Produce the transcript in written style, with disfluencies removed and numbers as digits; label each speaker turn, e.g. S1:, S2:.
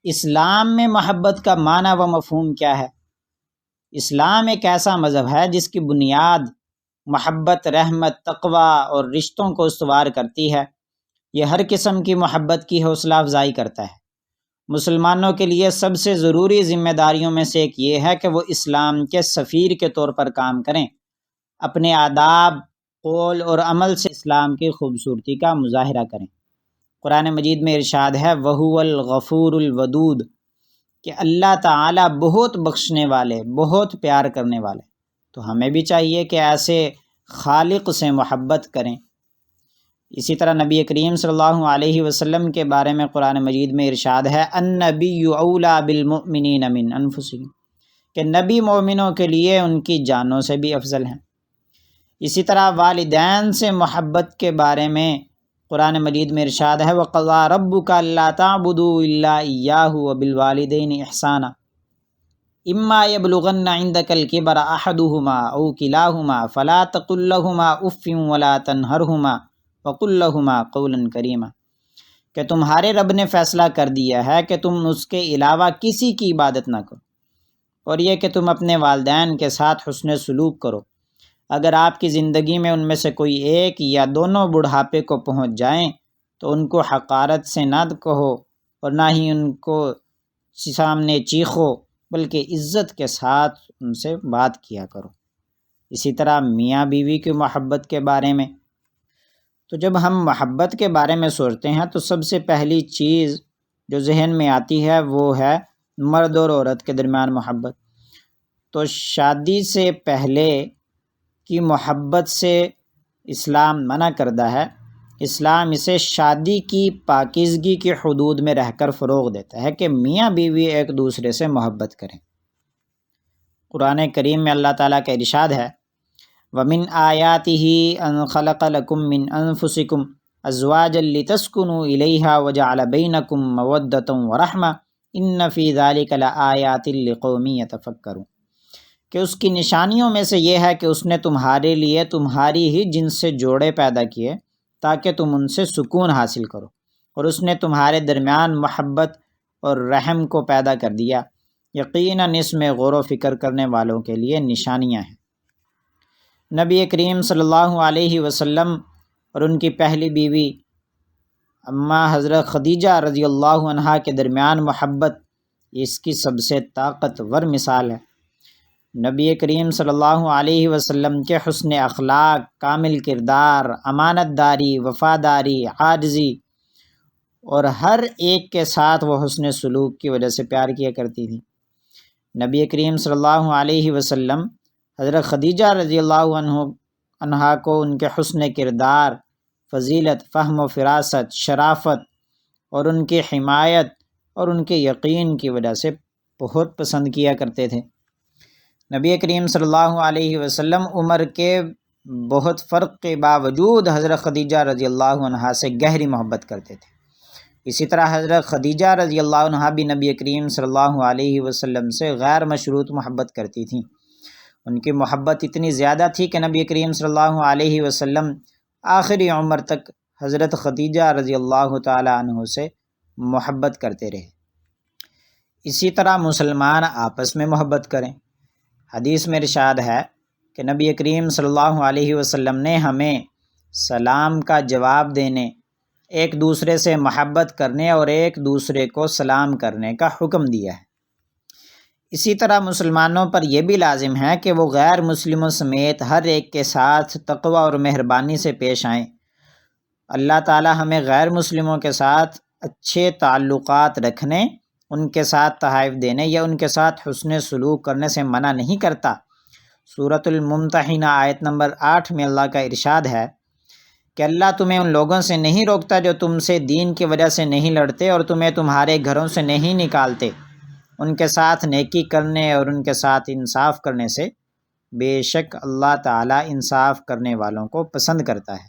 S1: اسلام میں محبت کا معنی و مفہوم کیا ہے؟ اسلام ایک ایسا مذہب ہے جس کی بنیاد محبت، رحمت، تقوی اور رشتوں کو استوار کرتی ہے۔ یہ ہر قسم کی محبت کی حوصلہ افزائی کرتا ہے۔ مسلمانوں کے لیے سب سے ضروری ذمہ داریوں میں سے ایک یہ ہے کہ وہ اسلام کے سفیر کے طور پر کام کریں، اپنے آداب، قول اور عمل سے اسلام کی خوبصورتی کا مظاہرہ کریں۔ قرآن مجید میں ارشاد ہے وَهُوَ الْغَفُورُ الْوَدُودُ کہ اللہ تعالیٰ بہت بخشنے والے، بہت پیار کرنے والے۔ تو ہمیں بھی چاہیے کہ ایسے خالق سے محبت کریں۔ اسی طرح نبی کریم صلی اللہ علیہ وسلم کے بارے میں قرآن مجید میں ارشاد ہے النبی اولیٰ بالمؤمنین من انفسہم کہ نبی مومنوں کے لیے ان کی جانوں سے بھی افضل ہیں۔ اسی طرح والدین سے محبت کے بارے میں قرآن مجید میں ارشاد ہے وَقَضَىٰ رَبُّكَ أَلَّا تَعْبُدُوا إِلَّا إِيَّاهُ وَبِالْوَالِدَيْنِ إِحْسَانًا إِمَّا يَبْلُغَنَّ عِندَكَ الْكِبَرَ أَحَدُهُمَا أَوْ كِلَاهُمَا فَلَا تَقُل لَّهُمَا أُفٍّ وَلَا تَنْهَرْهُمَا وَقُل لَّهُمَا قَوْلًا كَرِيمًا کہ تمہارے رب نے فیصلہ کر دیا ہے کہ تم اس کے علاوہ کسی کی عبادت نہ کرو، اور یہ کہ تم اپنے والدین کے ساتھ حسن سلوک کرو۔ اگر آپ کی زندگی میں ان میں سے کوئی ایک یا دونوں بڑھاپے کو پہنچ جائیں تو ان کو حقارت سے نہ کہو اور نہ ہی ان کو سامنے چیخو، بلکہ عزت کے ساتھ ان سے بات کیا کرو۔ اسی طرح میاں بیوی کی محبت کے بارے میں، تو جب ہم محبت کے بارے میں سوچتے ہیں تو سب سے پہلی چیز جو ذہن میں آتی ہے وہ ہے مرد اور عورت کے درمیان محبت۔ تو شادی سے پہلے کی محبت سے اسلام منع کردہ ہے۔ اسلام اسے شادی کی پاکیزگی کی حدود میں رہ کر فروغ دیتا ہے کہ میاں بیوی ایک دوسرے سے محبت کریں۔ قرآن کریم میں اللہ تعالیٰ کا ارشاد ہے وَمِنْ آيَاتِهِ أَنْ خَلَقَ لَكُم مِّنْ أَنفُسِكُمْ أَزْوَاجًا لِتَسْكُنُوا إِلَيْهَا وَجَعَلَ بَيْنَكُم مَّوَدَّةً وَرَحْمَةً إِنَّ فِي ذَلِكَ لَآيَاتٍ لِقَوْمٍ يَتَفَكَّرُونَ کہ اس کی نشانیوں میں سے یہ ہے کہ اس نے تمہارے لیے تمہاری ہی جنس سے جوڑے پیدا کیے تاکہ تم ان سے سکون حاصل کرو، اور اس نے تمہارے درمیان محبت اور رحم کو پیدا کر دیا۔ یقیناً اس میں غور و فکر کرنے والوں کے لیے نشانیاں ہیں۔ نبی کریم صلی اللہ علیہ وسلم اور ان کی پہلی بیوی اماں حضرت خدیجہ رضی اللہ عنہا کے درمیان محبت اس کی سب سے طاقتور مثال ہے۔ نبی کریم صلی اللہ علیہ وسلم کے حسن اخلاق، کامل کردار، امانت داری، وفاداری، عاجزی اور ہر ایک کے ساتھ وہ حسن سلوک کی وجہ سے پیار کیا کرتی تھی۔ نبی کریم صلی اللہ علیہ وسلم حضرت خدیجہ رضی اللہ عنہا کو ان کے حسن کردار، فضیلت، فہم و فراست، شرافت اور ان کی حمایت اور ان کے یقین کی وجہ سے بہت پسند کیا کرتے تھے۔ نبی کریم صلی اللہ علیہ وسلم عمر کے بہت فرق کے باوجود حضرت خدیجہ رضی اللہ عنہا سے گہری محبت کرتے تھے۔ اسی طرح حضرت خدیجہ رضی اللہ عنہا بھی نبی کریم صلی اللہ علیہ وسلم سے غیر مشروط محبت کرتی تھیں۔ ان کی محبت اتنی زیادہ تھی کہ نبی کریم صلی اللہ علیہ وسلم آخری عمر تک حضرت خدیجہ رضی اللہ تعالی عنہ سے محبت کرتے رہے۔ اسی طرح مسلمان آپس میں محبت کریں۔ حدیث میں ارشاد ہے کہ نبی کریم صلی اللہ علیہ وسلم نے ہمیں سلام کا جواب دینے، ایک دوسرے سے محبت کرنے اور ایک دوسرے کو سلام کرنے کا حکم دیا ہے۔ اسی طرح مسلمانوں پر یہ بھی لازم ہے کہ وہ غیر مسلموں سمیت ہر ایک کے ساتھ تقوی اور مہربانی سے پیش آئیں۔ اللہ تعالی ہمیں غیر مسلموں کے ساتھ اچھے تعلقات رکھنے، ان کے ساتھ تحائف دینے یا ان کے ساتھ حسن سلوک کرنے سے منع نہیں کرتا۔ سورۃ الممتحنہ آیت نمبر 8 میں اللہ کا ارشاد ہے کہ اللہ تمہیں ان لوگوں سے نہیں روکتا جو تم سے دین کی وجہ سے نہیں لڑتے اور تمہیں تمہارے گھروں سے نہیں نکالتے، ان کے ساتھ نیکی کرنے اور ان کے ساتھ انصاف کرنے سے، بے شک اللہ تعالیٰ انصاف کرنے والوں کو پسند کرتا ہے۔